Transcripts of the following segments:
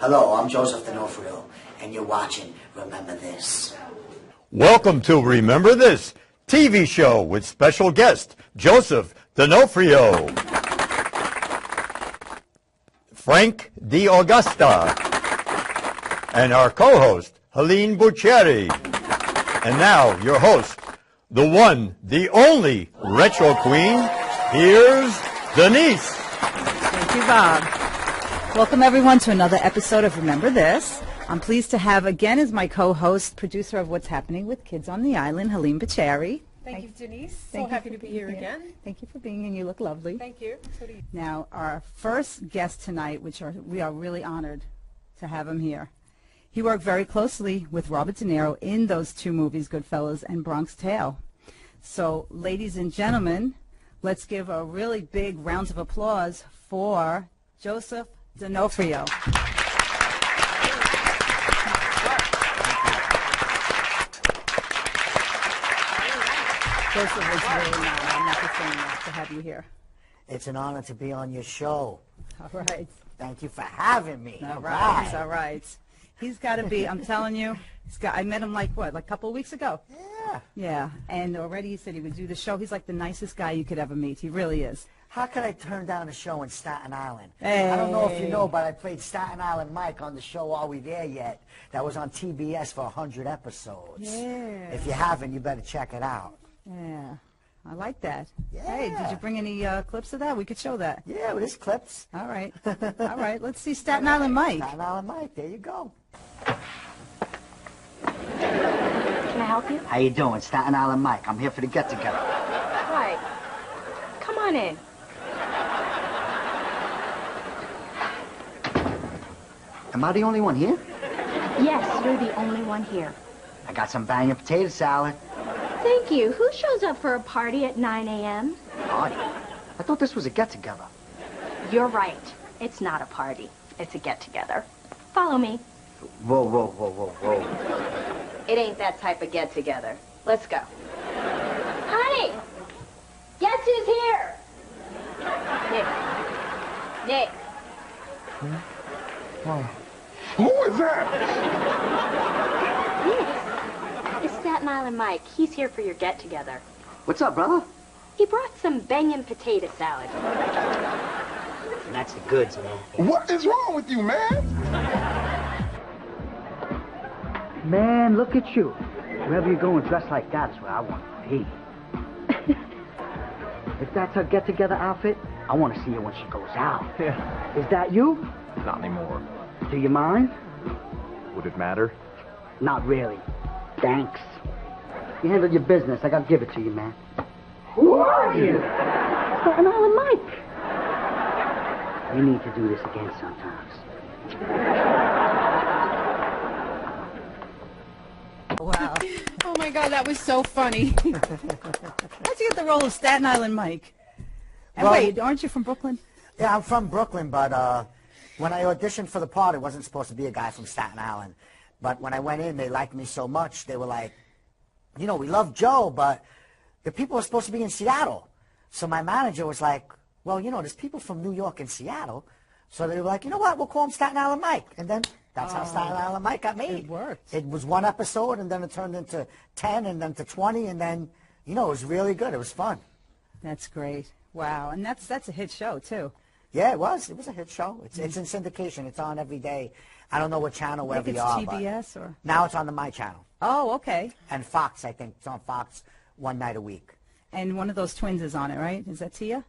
Hello, I'm Joseph D'Onofrio, and you're watching Remember This. Welcome to Remember This TV show with special guest Joseph D'Onofrio, Frank D'Augusta, and our co-host Helene Buccieri. And now your host, the one, the only retro queen. Here's Denise. Thank you, Bob. Welcome, everyone, to another episode of Remember This. I'm pleased to have, again, as my co-host, producer of What's Happening with Kids on the Island, Helene Buccieri. Thank you, Denise. So happy to be here again. Thank you for being here, and you look lovely. Thank you. So do you. Now, our first guest tonight, we are really honored to have him here. He worked very closely with Robert DeNiro in those two movies, Goodfellas and Bronx Tale. So, ladies and gentlemen, let's give a really big round of applause for Joseph D'Onofrio. Joseph, it's really an honor. I'm not just saying that to have you here. It's an honor to be on your show. All right. Thank you for having me. All right. All right. He's got to be, I'm telling you, I met him like a couple of weeks ago? Yeah. Yeah, and already he said he would do the show. He's like the nicest guy you could ever meet. He really is. How could I turn down a show in Staten Island? Hey. I don't know if you know, but I played Staten Island Mike on the show Are We There Yet? That was on TBS for 100 episodes. Yeah. If you haven't, you better check it out. Yeah, I like that. Yeah. Hey, did you bring any clips of that? We could show that. Yeah, well, there's clips. All right. All right, let's see Staten Island Mike. Staten Island Mike, there you go. Can I help you? How you doing? Staten Island Mike. I'm here for the get-together. Right. Come on in. Am I the only one here? Yes, you're the only one here. I got some banging potato salad. Thank you. Who shows up for a party at 9 a.m.? Party? I thought this was a get-together. You're right. It's not a party. It's a get-together. Follow me. Whoa, whoa, whoa, whoa, whoa. It ain't that type of get-together. Let's go. Honey! Guess who's here? Nick. Whoa. Who is that? Nick. It's Staten Island Mike. He's here for your get-together. What's up, brother? He brought some bangin' potato salad. That's the goods, man. What is wrong with you, man? Man, look at you. Wherever you're going dressed like that is where I want to be. If that's her get-together outfit, I want to see her when she goes out. Yeah. Is that you? Not anymore. Do you mind? Would it matter? Not really. Thanks. You handle your business. I gotta give it to you, man. Who are you? Staten Island Mike. We need to do this again sometimes. Wow. Oh my God, that was so funny. How'd you get the role of Staten Island Mike? And Well- wait, aren't you from Brooklyn? Yeah, I'm from Brooklyn, but when I auditioned for the part, it wasn't supposed to be a guy from Staten Island. But when I went in, they liked me so much, they were like, you know, we love Joe, but the people are supposed to be in Seattle. So my manager was like, well, you know, there's people from New York and Seattle. So they were like, you know what, we'll call him Staten Island Mike. And then that's how Staten Island Mike got made. It worked. It was one episode, and then it turned into 10, and then to 20, and then, you know, it was really good. It was fun. That's great. Wow, and that's a hit show, too. Yeah, it was. It was a hit show. It's in syndication. It's on every day. I don't know what channel, I think wherever it's you are. But TBS or... now it's on the My Channel. Oh, okay. And Fox, I think. It's on Fox one night a week. And one of those twins is on it, right? Is that Tia?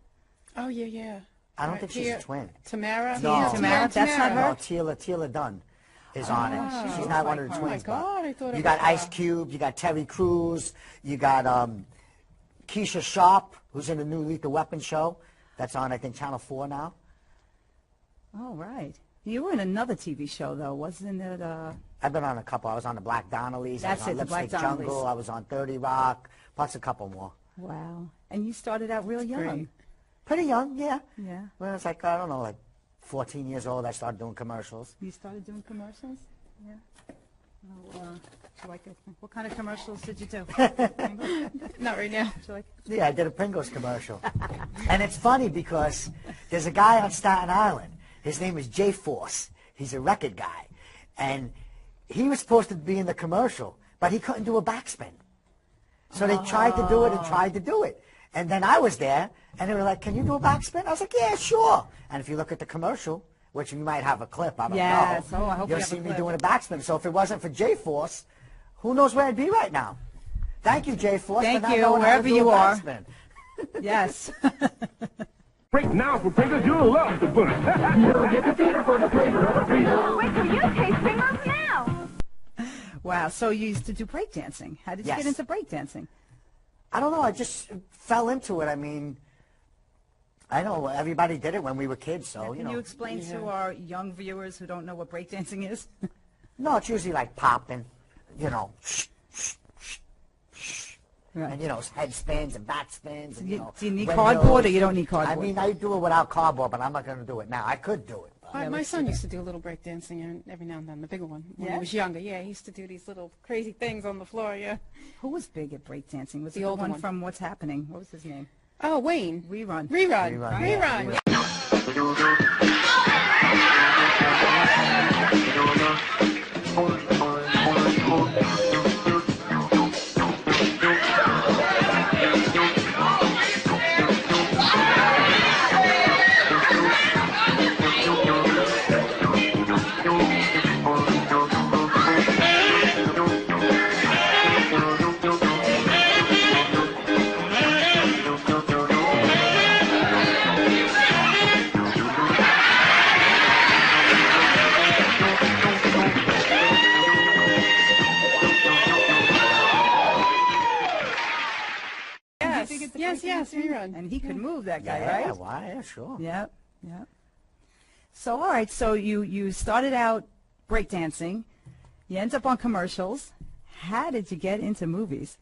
Oh, yeah. I don't think she's a twin. Tamara? No. Tamara? That's not her? No, Tila Dunn is on it. She's not one of the twins. Oh, my God, but I thought it you got was Ice Cube. You got Terry Crews. You got Keisha Sharp, who's in the new Lethal Weapon show. That's on, I think, Channel 4 now. Oh, right. You were in another TV show, though, wasn't it? I've been on a couple. I was on the Black Donnellys. That's I was on it, the Black Lipstick Donnellys. Jungle. I was on 30 Rock, plus a couple more. Wow. And you started out real young. great. Pretty young, yeah. Yeah. When I was like, I don't know, like 14 years old, I started doing commercials. You started doing commercials? Yeah. Oh, what kind of commercials did you do? Not right now. Yeah, I did a Pringles commercial. And it's funny because there's a guy on Staten Island. His name is J-Force. He's a record guy. And he was supposed to be in the commercial, but he couldn't do a backspin. So they tried to do it and tried to do it. And then I was there, and they were like, can you do a backspin? I was like, yeah, sure. And if you look at the commercial, which you might have a clip, I don't Yes. know. Oh, I hope You'll you have see a me clip. doing a backspin. So if it wasn't for J-Force, who knows where I'd be right now? Thank you, J-Force. Thank for not you, knowing how to wherever do a you are. backspin. Yes. Break now for Pringles, you'll love the fun. Wait till you taste fingers now. Wow. So you used to do breakdancing. How did you Yes. get into breakdancing? I don't know. I just fell into it. I mean, I know everybody did it when we were kids, so, Can you explain to our young viewers who don't know what breakdancing is? No, it's usually like popping, Right. and, head spins and back spins. And, Do you need windmills. cardboard or you don't need cardboard? I mean, I do it without cardboard, but I'm not going to do it now. I could do it. But. My son used to do a little break dancing and every now and then, the bigger one, when Yeah? he was younger. Yeah, he used to do these little crazy things on the floor, yeah. Who was big at breakdancing? Was The it the older one one. from What's Happening? What was his name? Oh, Wayne. Rerun. Rerun. Rerun, Rerun. yeah. Yes, Rerun. And he could move, that guy, Yeah, right? why? Yeah, sure. Yep, yep. So, all right, so you started out breakdancing. You end up on commercials. How did you get into movies?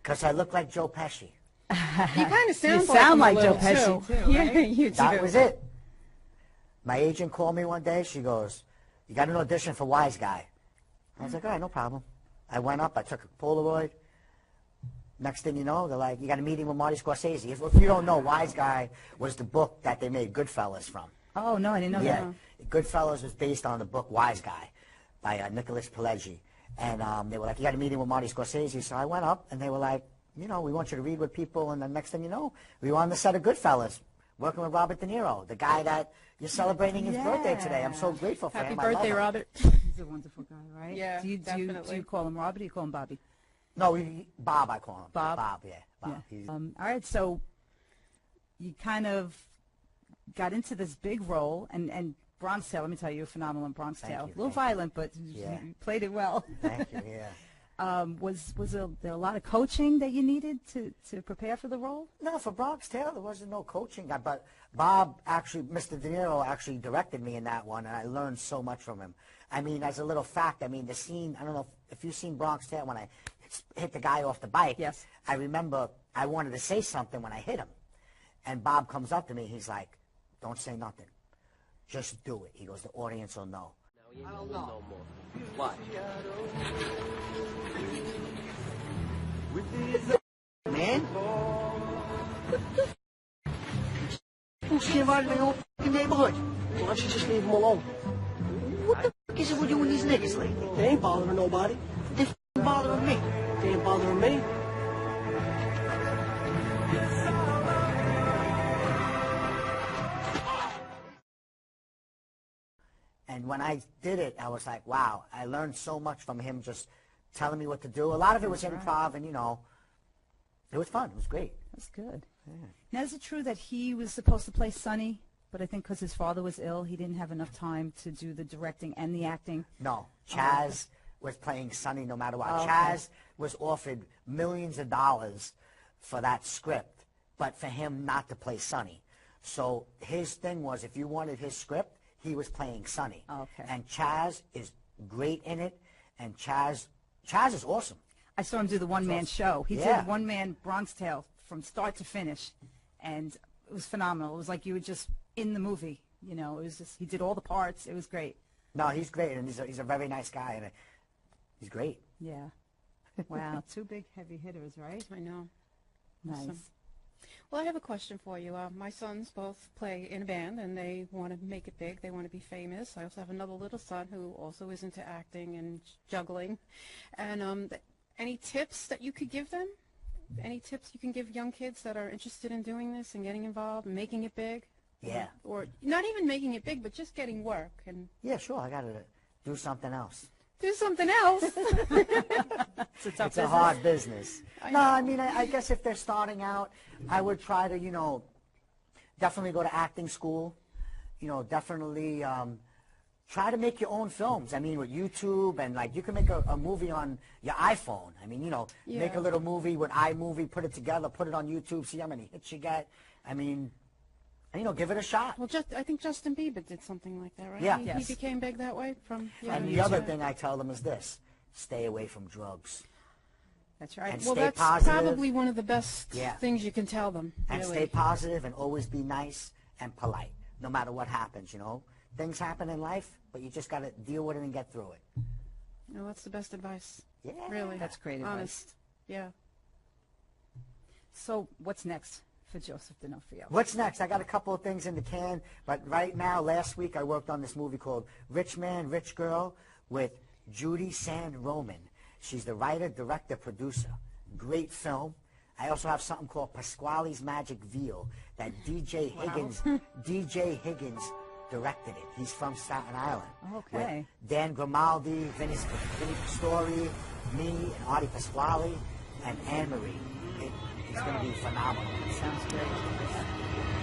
Because I look like Joe Pesci. You kind of sound like him a Joe little, Pesci, too, Yeah, right? you do. That was it. My agent called me one day. She goes, you got an audition for Wise Guy. I was like, all right, no problem. I went up. I took a Polaroid. Next thing you know, they're like, you got a meeting with Marty Scorsese. If you don't know, Wise Guy was the book that they made Goodfellas from. Oh, no, I didn't know Yeah, that. Goodfellas was based on the book Wise Guy by Nicholas Pileggi. And they were like, you got a meeting with Marty Scorsese. So I went up, and they were like, we want you to read with people. And the next thing you know, we were on the set of Goodfellas, working with Robert De Niro, the guy that you're celebrating his birthday today. I'm so grateful for Happy him. I love birthday, him. Robert. He's a wonderful guy, right? Yeah, do you definitely. call him Robert or do you call him Bobby? No, Bob, I call him. Bob? Bob, yeah. Bob. Yeah. He's- All right, so you kind of got into this big role, and Bronx Tale, let me tell you, phenomenal in Bronx Thank Tale. you, A little thank you. violent, but Yeah. you played it well. Thank you, yeah. Was there a lot of coaching that you needed to prepare for the role? No, for Bronx Tale, there wasn't no coaching. But Bob actually, Mr. De Niro actually directed me in that one, and I learned so much from him. I mean, as a little fact, I mean, the scene, I don't know if you've seen Bronx Tale when I hit the guy off the bike. Yes. I remember I wanted to say something when I hit him. And Bob comes up to me, he's like, don't say nothing. Just do it. He goes, the audience will know. I don't know. What? Man? Who's came out of my own fucking neighborhood? Why don't you just leave him alone? What the fuck is it with you and these niggas lately? They ain't bothering nobody. They're fucking bothering me. They ain't bothering me. And when I did it, I was like, wow, I learned so much from him just telling me what to do. A lot of it was improv, and, it was fun. It was great. That's good. Now, is it true that he was supposed to play Sonny, but I think because his father was ill, he didn't have enough time to do the directing and the acting? No, Chazz was playing Sonny no matter what. Oh, okay. Chazz was offered millions of dollars for that script, but for him not to play Sonny. So his thing was, if you wanted his script, he was playing Sonny. Okay. And Chazz is great in it, and Chazz is awesome. I saw him do the one-man show. He Yeah. did one-man Bronx Tale from start to finish, and it was phenomenal. It was like you were just in the movie. It was just, he did all the parts. It was great. No, he's great, and he's a very nice guy, and he's great. Yeah. Wow. Two big heavy hitters, right? I know. Nice. Awesome. Well, I have a question for you. My sons both play in a band, and they want to make it big. They want to be famous. I also have another little son who also is into acting and juggling. And any tips that you could give them? Any tips you can give young kids that are interested in doing this and getting involved, and making it big? Yeah. Or not even making it big, but just getting work and Yeah, sure. I got to do something else. do something else. It's a hard business. No, I mean, I guess if they're starting out, I would try to, definitely go to acting school. Definitely try to make your own films. I mean, with YouTube and, like, you can make a movie on your iPhone. I mean, make a little movie with iMovie, put it together, put it on YouTube, see how many hits you get. I mean, give it a shot. Well, I think Justin Bieber did something like that, right? Yeah. He became big that way from. And the other thing I tell them is this: stay away from drugs. That's right. And Well, stay that's positive. probably one of the best things you can tell them. And really. stay positive and always be nice and polite, no matter what happens, Things happen in life, but you just got to deal with it and get through it. No, that's the best advice. Yeah. Really. That's great advice. Honest. Yeah. So what's next for Joseph D'Onofrio? What's next? I got a couple of things in the can, but right now, last week, I worked on this movie called Rich Man, Rich Girl with Judy Sand Roman. She's the writer, director, producer. Great film. I also have something called Pasquale's Magic Veal that DJ Higgins directed it. He's from Staten Island. Okay. With Dan Grimaldi, Vinny Pistori, me, and Artie Pasquale, and Anne-Marie. It's going to be phenomenal. Sounds great.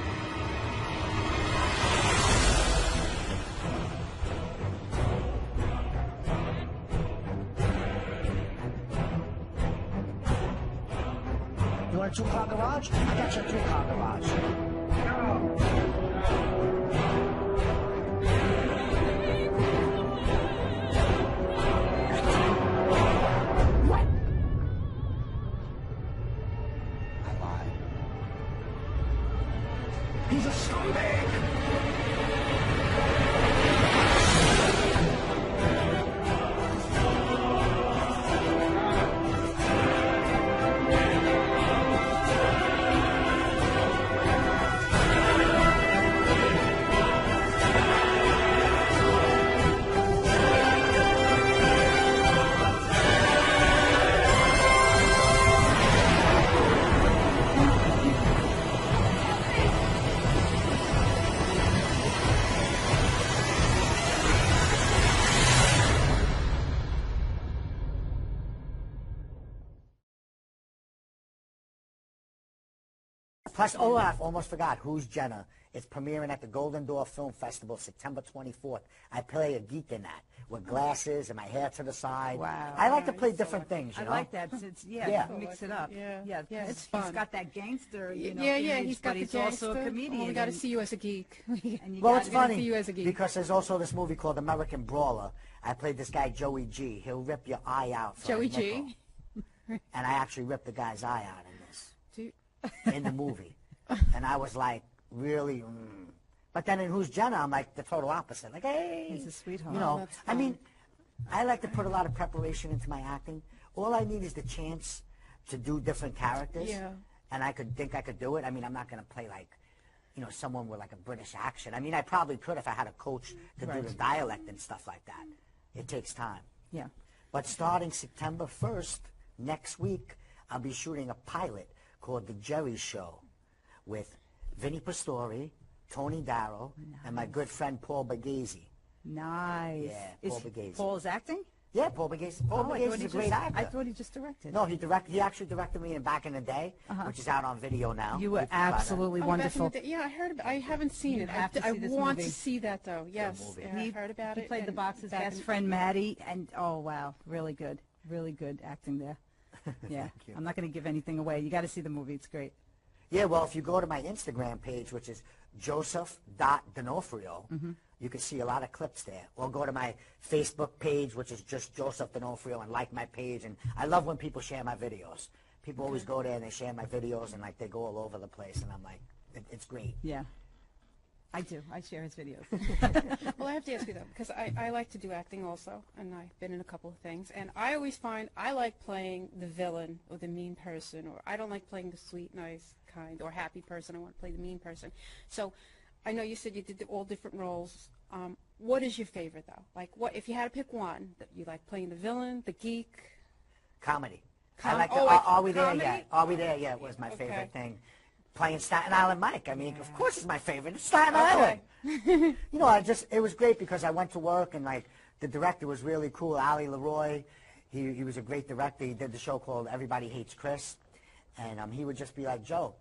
You want a two-car garage? I got you a three-car garage. What? I lied. He's a scumbag. Plus, I almost forgot, Who's Jenna? It's premiering at the Golden Door Film Festival September 24th. I play a geek in that with glasses and my hair to the side. Wow. I like to play different things, I you know? like that. It's, Yeah. mix it up. Yeah. 'cause It's fun. He's got that gangster, Yeah, image, he's got but the he's gangster. also a comedian. Oh, we got to and- see you as a geek. and you Well, got it's it. funny see you as a geek. because there's also this movie called American Brawler. I played this guy, Joey G. He'll rip your eye out for Joey a nickel. G. And I actually ripped the guy's eye out in this, Do- in the movie. And I was like, really? But then in Who's Jenna, I'm like the total opposite. Like, hey. He's a sweetheart. You know, that's I mean, I like to put a lot of preparation into my acting. All I need is the chance to do different characters. Yeah. And I could think I could do it. I mean, I'm not going to play like, someone with like a British accent. I mean, I probably could if I had a coach to do the dialect and stuff like that. It takes time. Yeah. But starting September 1st, next week, I'll be shooting a pilot called The Jerry Show with Vinny Pistori, Tony Darrow, and my good friend Paul Bagese. Nice. Yeah, Is Paul Bagese. Paul's acting? Yeah, Paul Bagese. Paul I Bagese thought is he a great just- actor. I thought he just directed. No, he actually directed me in Back in the Day, which is out on video now. You were can find that. absolutely Oh, wonderful. back in the day. Yeah, I heard about. I haven't seen You it. have to I see this want movie. to see that though. Yes, movie. yeah, I heard about He it. played the and boxer's back best in- friend, Maddie, and oh wow, really good acting there. Yeah, you. I'm not going to give anything away. You got to see the movie; it's great. Yeah, well, if you go to my Instagram page, which is joseph.d'onofrio, you can see a lot of clips there. Or go to my Facebook page, which is just Joseph D'Onofrio, and like my page. And I love when people share my videos. People always go there and they share my videos, and like they go all over the place, and I'm like, it's great. Yeah. I do. I share his videos. Well, I have to ask you though, because I like to do acting also, and I've been in a couple of things, and I always find I like playing the villain or the mean person, or I don't like playing the sweet, nice, kind, or happy person. I want to play the mean person. So I know you said you did all different roles. What is your favorite though? Like, what if you had to pick one that you like playing the villain, the geek? Comedy. I like Are We There Yet? Are We There Yet was my favorite thing. Playing Staten Island Mike. I mean, of course it's my favorite. It's Staten Island. You know, it was great because I went to work and like the director was really cool. Ali Leroy, he was a great director. He did the show called Everybody Hates Chris, and he would just be like, Joe,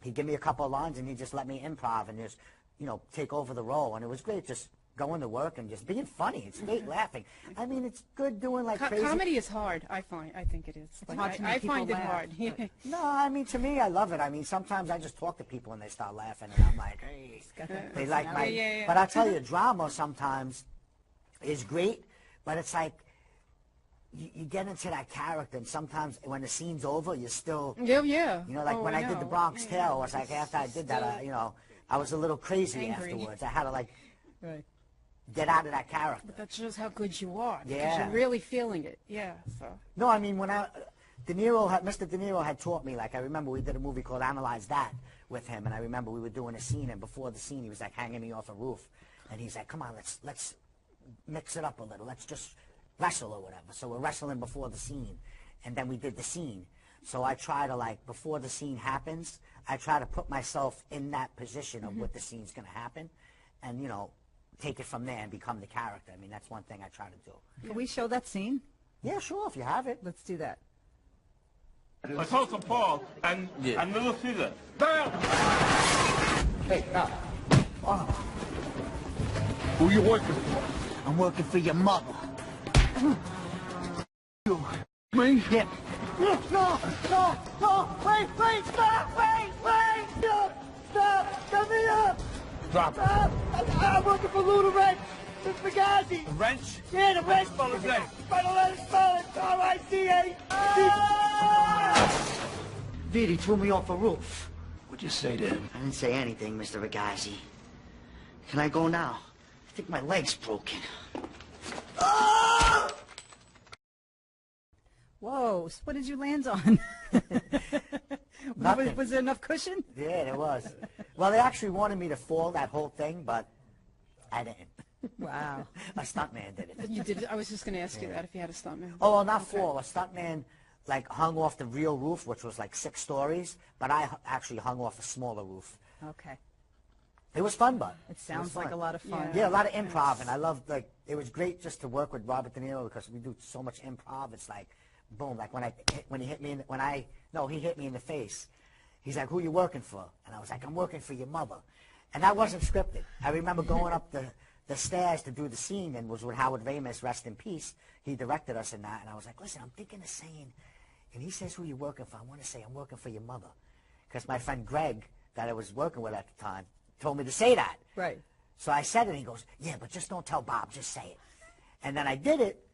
he'd give me a couple of lines and he'd just let me improv and just, you know, take over the role, and it was great just going to work and just being funny. It's great laughing. I mean, it's good doing like crazy. Comedy is hard. I think it is. Like, I find it hard. No, I mean, to me, I love it. I mean, sometimes I just talk to people and they start laughing, and I'm like, hey, they like my. Yeah. But I tell you, drama sometimes is great, but it's like you get into that character, and sometimes when the scene's over, you're still. Yeah. You know, like when I did the Bronx Tale, I was like, after I did that, you know, I was a little crazy afterwards. I had to like. Right. Get out of that character. But that shows how good you are. Yeah. Because you're really feeling it. Yeah. So. No, I mean, when Mr. De Niro had taught me, like, I remember we did a movie called Analyze That with him, and I remember we were doing a scene, and before the scene, he was, like, hanging me off a roof, and he's like, come on, let's mix it up a little. Let's just wrestle or whatever. So we're wrestling before the scene, and then we did the scene. So I try to, like, before the scene happens, I try to put myself in that position of what the scene's going to happen, and, you know, take it from there and become the character. I mean, that's one thing I try to do. Can we show that scene? Yeah, sure, if you have it. Let's do that. I saw some Paul and Little Caesar. Down! Hey, now. Oh, Who you working for? I'm working for your mother. You. Me? Yeah. No, wait, stop, wait, stop, come here. Drop it. Stop, I'm working for Luna Wrench. It's Fugazi. The wrench? Yeah, the wrench. Spell his name. Better let it spell it. R-I-C-A. Vidi threw me off a roof. What'd you say to him? I didn't say anything, Mr. Fugazi. Can I go now? I think my leg's broken. Whoa, so what did you land on? Nothing. Was there enough cushion? Yeah, there was. Well, they actually wanted me to fall that whole thing, but I didn't. Wow. A stuntman did it. You did. I was just going to ask you that if you had a stuntman. Oh, well, not fall. A stuntman, like, hung off the real roof, which was like 6 stories, but I actually hung off a smaller roof. Okay. It was fun, but It sounds like a lot of fun. Yeah, a lot of improv, and I loved, like, it was great just to work with Robert De Niro because we do so much improv. It's like, boom, like he hit me in the face. He's like, who you working for? And I was like, I'm working for your mother. And that wasn't scripted. I remember going up the stairs to do the scene, and was with Howard Ramis, rest in peace. He directed us in that, and I was like, listen, I'm thinking of saying, and he says, who you working for? I want to say, I'm working for your mother. Because my friend Greg, that I was working with at the time, told me to say that. Right. So I said it, and he goes, yeah, but just don't tell Bob, just say it. And then I did it,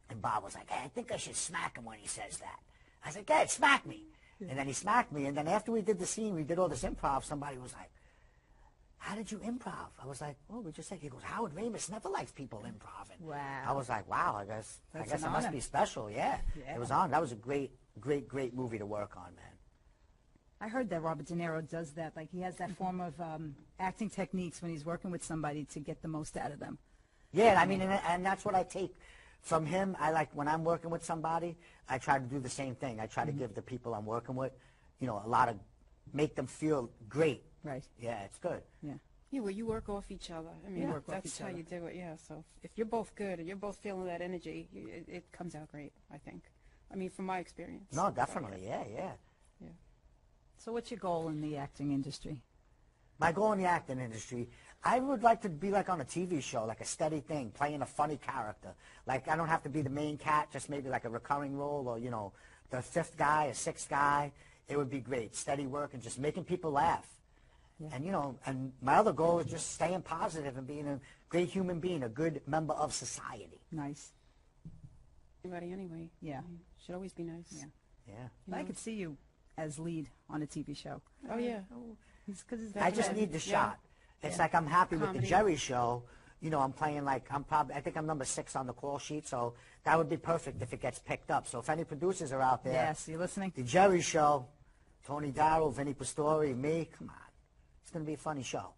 and Bob was like, hey, I think I should smack him when he says that. I was like, hey, smack me. And then he smacked me, and then after we did the scene, we did all this improv, somebody was like, how did you improv? I was like, well, we just said, he goes, Howard Ramis never likes people improving. Wow. I was like, wow, I guess it an must honor. be special, yeah. It was on. That was a great movie to work on, man. I heard that Robert De Niro does that. Like, he has that form of acting techniques when he's working with somebody to get the most out of them. Yeah, I mean, and that's what I take from him. I like, when I'm working with somebody, I try to do the same thing. I try to give the people I'm working with, you know, make them feel great. Right. Yeah, it's good. Yeah. Yeah, well, you work off each other. I mean, work off that's each how other. you do it, yeah. So if you're both good and you're both feeling that energy, it comes out great, I think. I mean, from my experience. No, definitely, yeah. So what's your goal in the acting industry? My goal in the acting industry, I would like to be like on a TV show, like a steady thing, playing a funny character. Like, I don't have to be the main cat, just maybe like a recurring role, or, you know, the 5th guy, a 6th guy. It would be great. Steady work and just making people laugh. Yeah. And, you know, and my other goal is just staying positive and being a great human being, a good member of society. Nice. Anybody anyway. Yeah. I mean, should always be nice. Yeah. Yeah. But I could see you as lead on a TV show. Oh, yeah. Cause I just need the shot. It's like I'm happy with the Comedy. Jerry Show. You know, I'm playing like I think I'm number 6 on the call sheet, so that would be perfect if it gets picked up. So if any producers are out there, Yes, you listening? the Jerry Show, Tony Darrow, Vinny Pastore, me, come on, it's gonna be a funny show.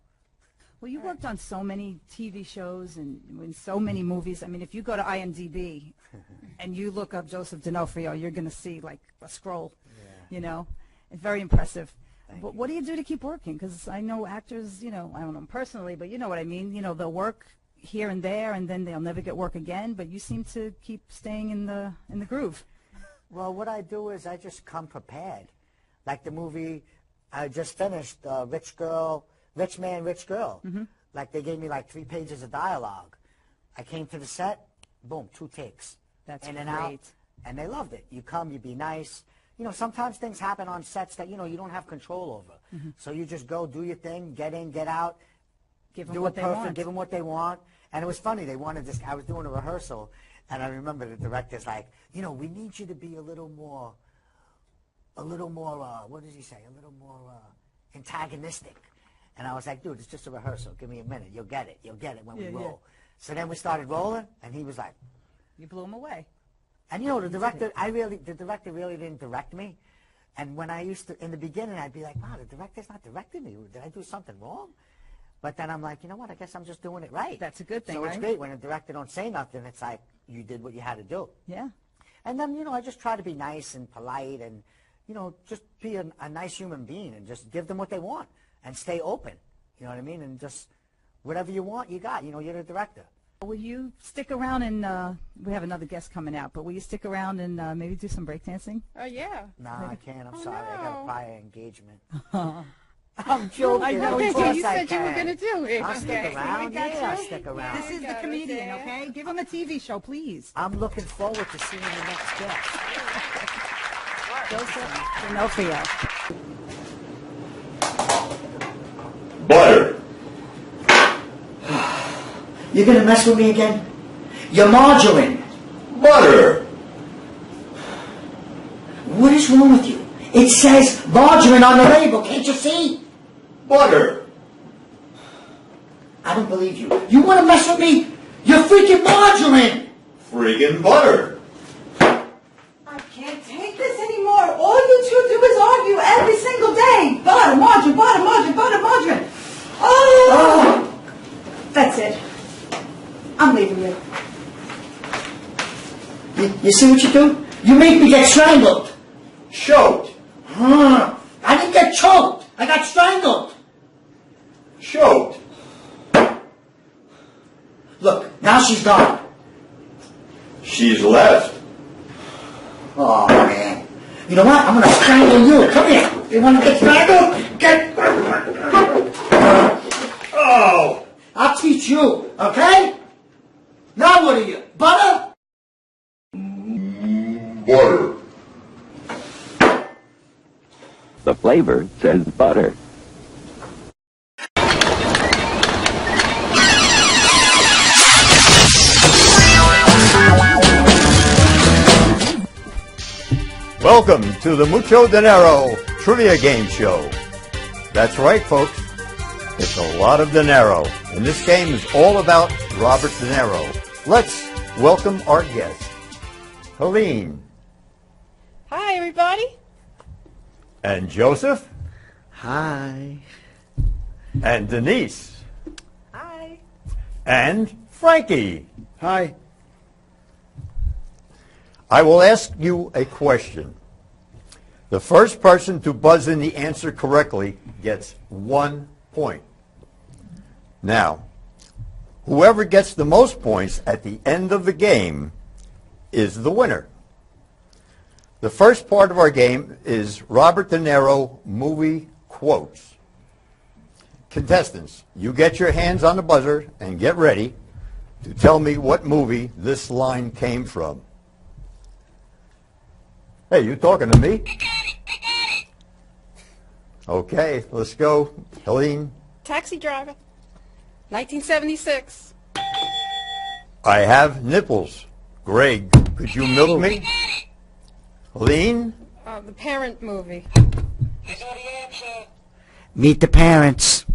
Well, you worked on so many TV shows and in so many movies. I mean, if you go to IMDb and you look up Joseph D'Onofrio, you're going to see like a scroll. You know, it's very impressive. But what do you do to keep working? Because I know actors, you know, I don't know them personally, but you know what I mean. You know, they'll work here and there, and then they'll never get work again. But you seem to keep staying in the groove. Well, what I do is I just come prepared. Like the movie I just finished, Rich Man, Rich Girl. Like they gave me like 3 pages of dialogue. I came to the set, boom, 2 takes. That's in and out, great. and they loved it. You come, you be nice. You know, sometimes things happen on sets that, you know, you don't have control over. So you just go, do your thing, get in, get out, Give them do what it they perfect, want. give them what they want. And it was funny. They wanted this. I was doing a rehearsal, and I remember the director's like, you know, we need you to be a little more, what does he say? A little more antagonistic. And I was like, dude, it's just a rehearsal. Give me a minute. You'll get it. You'll get it when we roll. So then we started rolling, and he was like, You blew him away. and you know, the director really didn't direct me. And when I used to, in the beginning, I'd be like, wow, the director's not directing me. Did I do something wrong? But then I'm like, you know what? I guess I'm just doing it right. That's a good thing, So it's right? great when a director don't say nothing. It's like you did what you had to do. Yeah. And then, you know, I just try to be nice and polite and, you know, just be a nice human being and just give them what they want and stay open. You know what I mean? And just whatever you want, you got. You know, you're the director. Will you stick around and we have another guest coming out, but will you stick around and maybe do some breakdancing? Yeah. No, I can't. I'm sorry. I got no. a prior engagement. I'm joking. I know, Of you course you I said you were can. going to do it. I'll stick around. got Yeah, I'll you. stick around. This is the got it, comedian, yeah. okay? Give him a TV show, please. I'm looking forward to seeing the next guest. Joseph D'Onofrio. Butter. You're going to mess with me again? You're margarine. Butter. What is wrong with you? It says margarine on the label. Can't you see? Butter. I don't believe you. You want to mess with me? You're freaking margarine. Friggin' butter. I can't take this anymore. All you two do is argue every single day. Butter, margarine, butter, margarine, butter, margarine. Oh! That's it. I'm leaving you. You see what you do? You make me get strangled. Choked. I didn't get choked. I got strangled. Choked. Look, now she's gone. She's left. Oh, man. You know what? I'm going to strangle you. Come here. You want to get strangled? Get... Oh! I'll teach you, okay? Now what are you? Butter? Butter. The flavor says butter. Welcome to the Mucho Dinero Trivia Game Show. That's right, folks. It's a lot of dinero. And this game is all about Robert De Niro. Let's welcome our guest, Helene. Hi, everybody. And Joseph. Hi. And Denise. Hi. And Frankie. Hi. I will ask you a question. The first person to buzz in the answer correctly gets 1 point. Now, whoever gets the most points at the end of the game is the winner. The first part of our game is Robert De Niro movie quotes. Contestants, you get your hands on the buzzer and get ready to tell me what movie this line came from. Hey, you talking to me? Okay, let's go. Helene? Taxi Driver. 1976. I have nipples. Greg, could you milk me? Helene? The Parent movie. Meet the parents.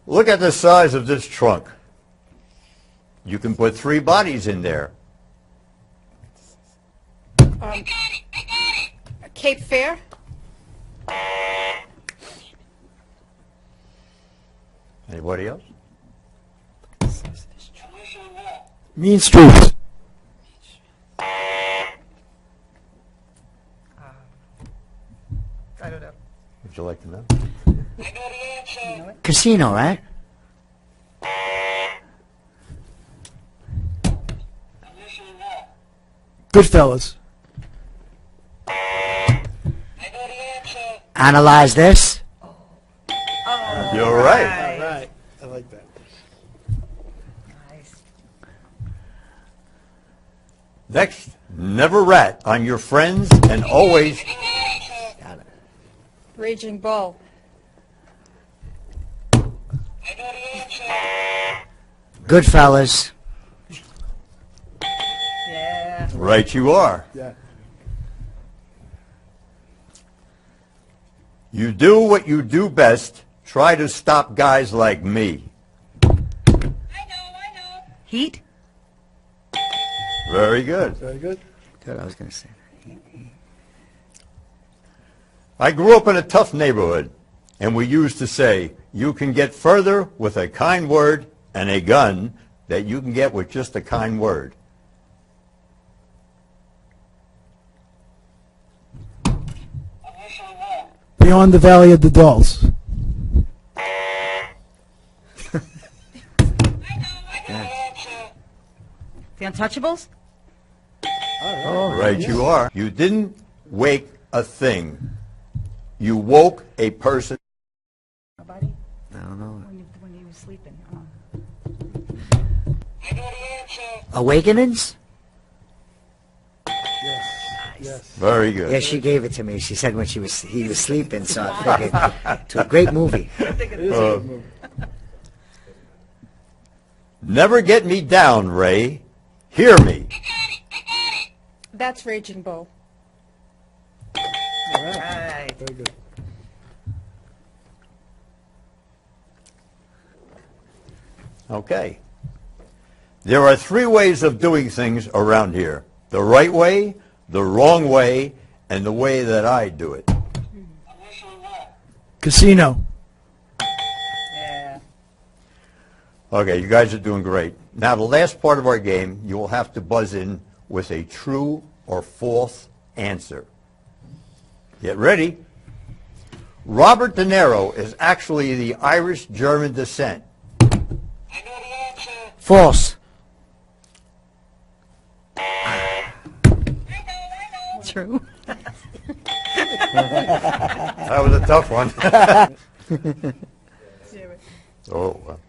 Look at the size of this trunk. You can put 3 bodies in there. Cape Fear. Anybody else? Mean Streets. I don't know. Would you like to know? Casino, right? Goodfellas. Analyze this. You're right. All right. I like that. Nice. Next, never rat on your friends and always... Raging Bull. Goodfellas. Yeah. Right you are. Yeah. You do what you do best. Try to stop guys like me. Heat. Very good. Very good. Good, I was going to say. I grew up in a tough neighborhood, and we used to say, you can get further with a kind word and a gun that you can get with just a kind word. Beyond the Valley of the Dolls. The Untouchables. Right you are. You didn't wake a thing. You woke a person. Nobody. I don't know. When you were sleeping. Awakenings? Yes. Very good. Yeah, she gave it to me. She said when he was sleeping, so I figured it's a great movie. It is a good movie. Never get me down, Ray. Hear me. That's Raging Bull. All right. Very good. Okay. There are 3 ways of doing things around here. The right way, the wrong way, and the way that I do it. Casino. Yeah. Okay, you guys are doing great. Now, the last part of our game, you will have to buzz in with a true or false answer. Get ready. Robert DeNiro is actually the Irish-German descent. False. True. That was a tough one. Oh, well.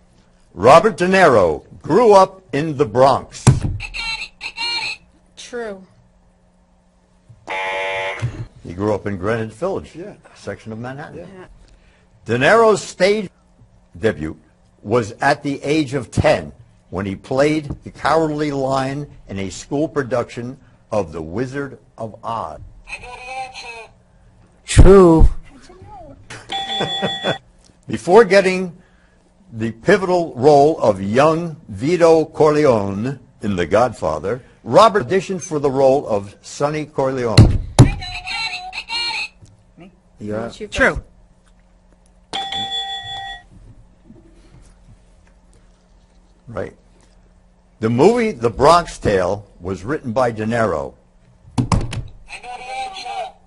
Robert DeNiro grew up in the Bronx. True. He grew up in Greenwich Village, Yeah. section of Manhattan. Yeah. De Niro's stage debut was at the age of 10 when he played the Cowardly Lion in a school production of The Wizard of Oz. True. Before getting the pivotal role of young Vito Corleone in The Godfather, Robert auditioned for the role of Sonny Corleone. You're What's your True. first? Right. The movie The Bronx Tale was written by De Niro.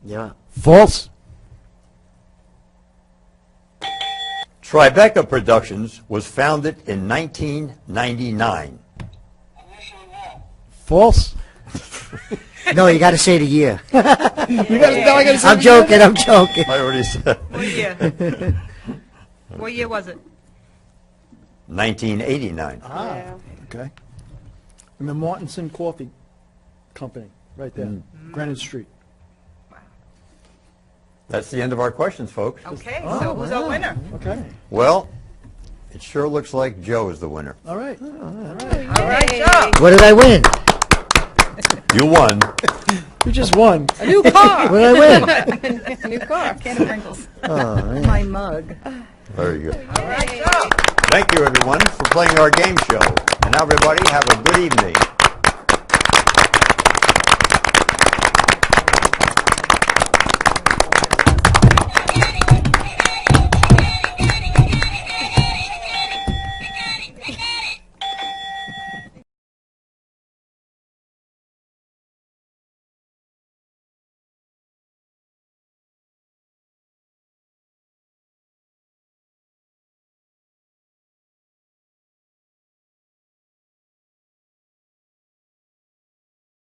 Yeah. False. Tribeca Productions was founded in 1999. False. No, you got to say the year. I I'm joking. I'm joking. I already said What year? What year was it? 1989. Yeah. Okay. And the Martinson Coffee Company, right there, Greenwich Street. That's the end of our questions, folks. Okay, so who's our winner? Okay. Well, it sure looks like Joe is the winner. All right. All right, Joe. What did I win? You won. You just won. A new car. What did I win? A new car. Can of Pringles. Oh, man. My mug. Very good. All right, Joe. Thank you, everyone, for playing our game show. And now, everybody, have a good evening.